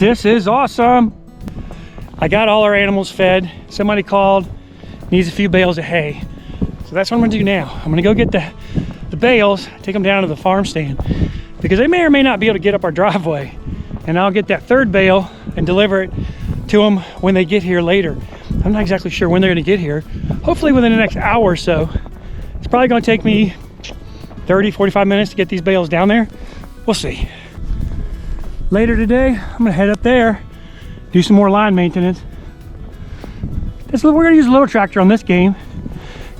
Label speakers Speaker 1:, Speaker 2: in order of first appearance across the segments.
Speaker 1: This is awesome. I got all our animals fed. Somebody called, needs a few bales of hay. So that's what I'm gonna do now. I'm gonna go get the bales, take them down to the farm stand, because they may or may not be able to get up our driveway. And I'll get that third bale and deliver it to them when they get here later. I'm not exactly sure when they're gonna get here. Hopefully within the next hour or so. It's probably gonna take me 30, 45 minutes to get these bales down there. We'll see. Later today, I'm gonna head up there, do some more line maintenance. We're gonna use a little tractor on this game.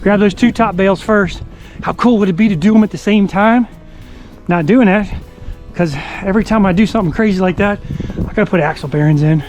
Speaker 1: Grab those 2 top bales first. How cool would it be to do them at the same time? Not doing that, because every time I do something crazy like that, I gotta put axle bearings in.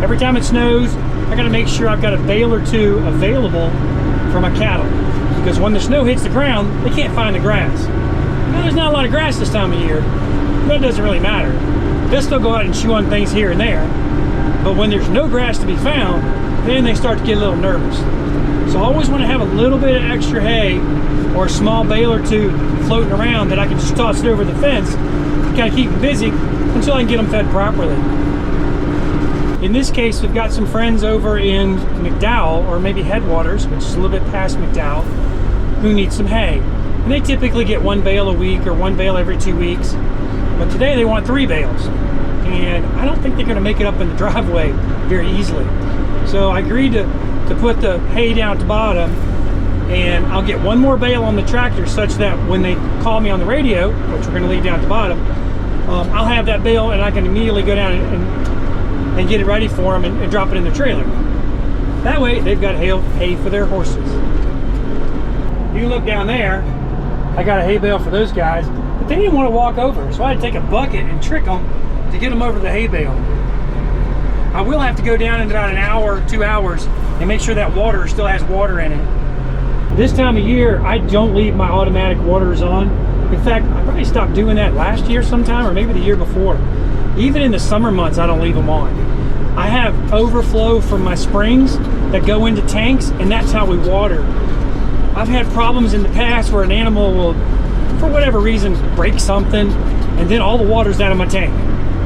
Speaker 1: Every time it snows, I gotta make sure I've got a bale or 2 available for my cattle. Because when the snow hits the ground, they can't find the grass. Now, there's not a lot of grass this time of year, but it doesn't really matter. They'll still go out and chew on things here and there. But when there's no grass to be found, then they start to get a little nervous. So I always want to have a little bit of extra hay or a small bale or 2 floating around that I can just toss it over the fence to kind of keep them busy until I can get them fed properly. In this case, we've got some friends over in McDowell, or maybe Headwaters, which is a little bit past McDowell, who need some hay. And they typically get 1 bale a week or 1 bale every 2 weeks. But today they want 3 bales. And I don't think they're gonna make it up in the driveway very easily. So I agreed to put the hay down at the bottom, and I'll get 1 more bale on the tractor such that when they call me on the radio, which we're gonna leave down at the bottom, I'll have that bale and I can immediately go down and get it ready for them and drop it in the trailer. That way they've got hay for their horses. You look down there, I got a hay bale for those guys, but they didn't want to walk over, so I had to take a bucket and trick them to get them over to the hay bale. I will have to go down in about an hour, 2 hours, and make sure that water still has water in it. This time of year, I don't leave my automatic waters on. In fact, I probably stopped doing that last year sometime, or maybe the year before. Even in the summer months, I don't leave them on. I have overflow from my springs that go into tanks, and that's how we water. I've had problems in the past where an animal will, for whatever reason, break something, and then all the water's out of my tank.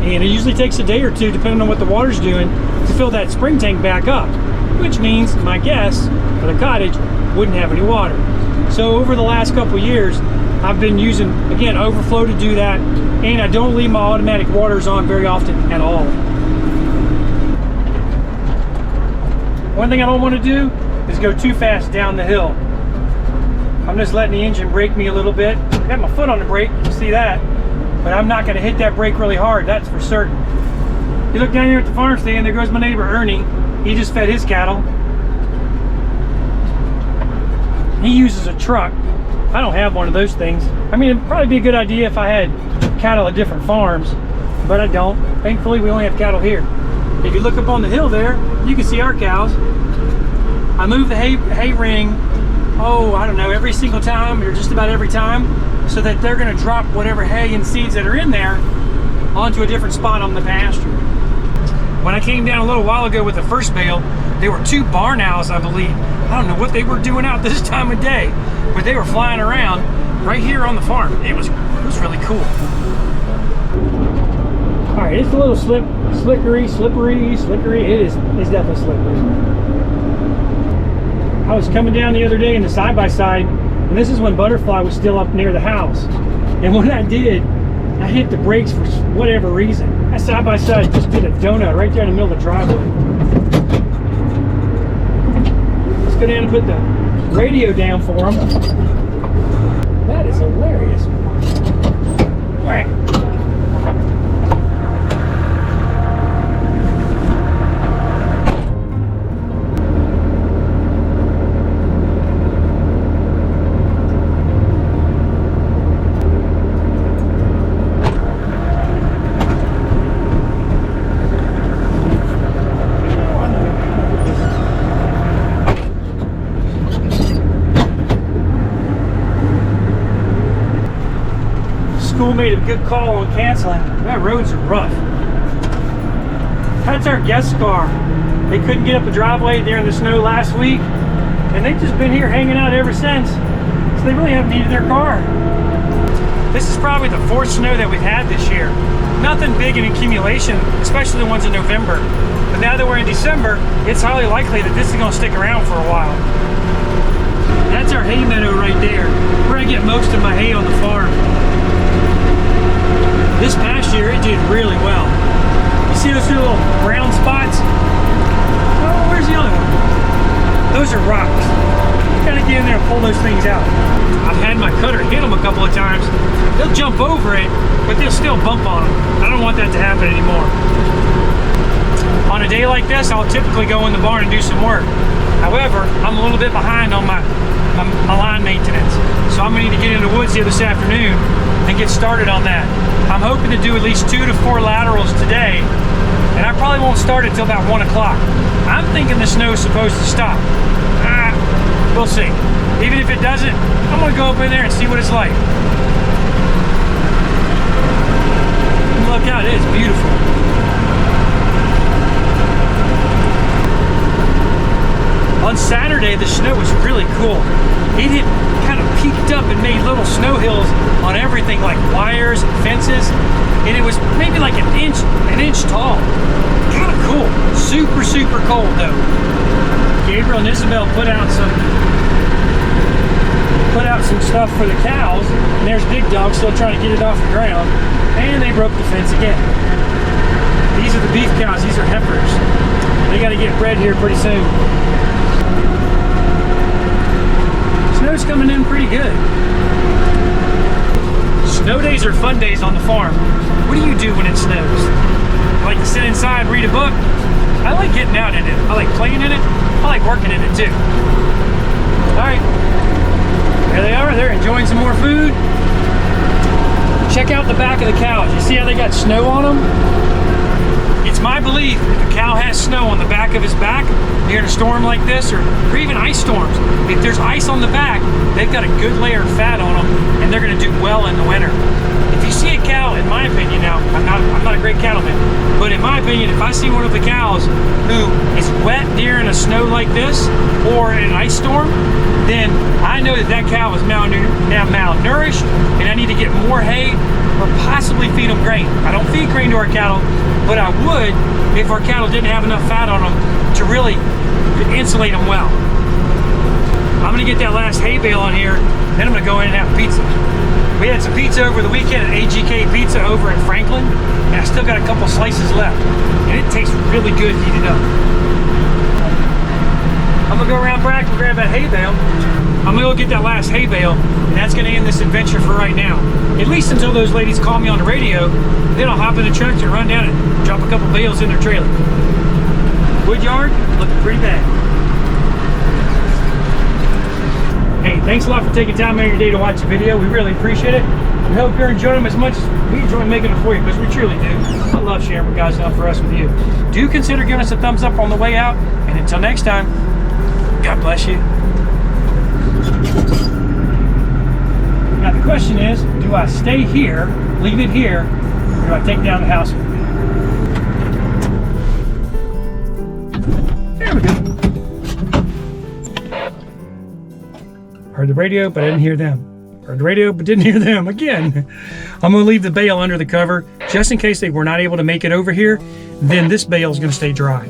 Speaker 1: And it usually takes a day or two, depending on what the water's doing, to fill that spring tank back up, which means my guests for the cottage wouldn't have any water. So over the last couple years, I've been using, again, overflow to do that, and I don't leave my automatic waters on very often at all. One thing I don't want to do is go too fast down the hill. I'm just letting the engine brake me a little bit. I got my foot on the brake, you can see that, but I'm not going to hit that brake really hard, that's for certain. You look down here at the farm stand, there goes my neighbor Ernie. He just fed his cattle. He uses a truck. I don't have one of those things. I mean, it'd probably be a good idea if I had cattle at different farms, but I don't. Thankfully, we only have cattle here. If you look up on the hill there, you can see our cows. I move the hay ring, I don't know, every single time, or just about every time, so that they're gonna drop whatever hay and seeds that are in there onto a different spot on the pasture. When I came down a little while ago with the first bale, there were 2 barn owls, I believe. I don't know what they were doing out this time of day, but they were flying around right here on the farm. It was really cool. All right, it's a little slippery. It's definitely slippery. I was coming down the other day in the side-by-side, and this is when Butterfly was still up near the house. And when I did, I hit the brakes for whatever reason. That side-by-side just did a donut right there in the middle of the driveway. Let's go down and put the radio down for them. That is hilarious. Whack. School made a good call on canceling. That roads are rough. That's our guest car. They couldn't get up the driveway during the snow last week, and they've just been here hanging out ever since. So they really haven't needed their car. This is probably the 4th snow that we've had this year. Nothing big in accumulation, especially the ones in November. But now that we're in December, it's highly likely that this is going to stick around for a while. That's our hay meadow right there, where I get most of my hay on the farm. This past year, it did really well. You see those 2 little brown spots? Oh, where's the other one? Those are rocks. You gotta get in there and pull those things out. I've had my cutter hit them a couple of times. They'll jump over it, but they'll still bump on them. I don't want that to happen anymore. On a day like this, I'll typically go in the barn and do some work. However, I'm a little bit behind on my line maintenance. So I'm gonna need to get in the woods here this afternoon and get started on that. I'm hoping to do at least 2 to 4 laterals today, and I probably won't start until about 1 o'clock. I'm thinking the snow is supposed to stop. We'll see. Even if it doesn't, I'm gonna go up in there and see what it's like. Look out, it is beautiful. On Saturday, the snow was really cool. It had kind of peaked up and made little snow hills on everything, like wires and fences, and it was maybe like an inch tall. Kind of cool. Super cold though. Gabriel and Isabel put out some stuff for the cows, and there's Big Dog still trying to get it off the ground, and they broke the fence again. These are the beef cows. These are heifers. They got to get bred here pretty soon. Snow's coming in pretty good. Snow days are fun days on the farm. What do you do when it snows? You like to sit inside, read a book? I like getting out in it. I like playing in it. I like working in it too. Alright, there they are. They're enjoying some more food. Check out the back of the cows. You see how they got snow on them? It's my belief if a cow has that snow on the back of his back during a storm like this, or even ice storms. If there's ice on the back, they've got a good layer of fat on them, and they're going to do well in the winter. If you see a cow, in my opinion, now I'm not a great cattleman, but in my opinion, if I see one of the cows who is wet during a snow like this or in an ice storm, then I know that that cow is malnourished, and I need to get more hay or possibly feed them grain. I don't feed grain to our cattle, but I would if our cattle didn't have enough fat on them to really insulate them well. I'm gonna get that last hay bale on here, then I'm gonna go in and have pizza. We had some pizza over the weekend at AGK Pizza over in Franklin, and I still got a couple slices left, and it tastes really good heated up. I'm gonna go around back and grab that hay bale. I'm gonna go get that last hay bale, and that's gonna end this adventure for right now. At least until those ladies call me on the radio, then I'll hop in the tractor, run down and drop a couple bales in their trailer. Wood yard looking pretty bad. Hey, thanks a lot for taking time out of your day to watch the video. We really appreciate it. We hope you're enjoying them as much as we enjoy making them for you, because we truly do. I love sharing what God's done for us with you. Do consider giving us a thumbs up on the way out, and until next time, God bless you. Now the question is, do I stay here, leave it here, or do I take down the house with me? There we go. Heard the radio, but I didn't hear them. Heard the radio, but didn't hear them again. I'm gonna leave the bale under the cover, just in case they were not able to make it over here, then this bale is gonna stay dry.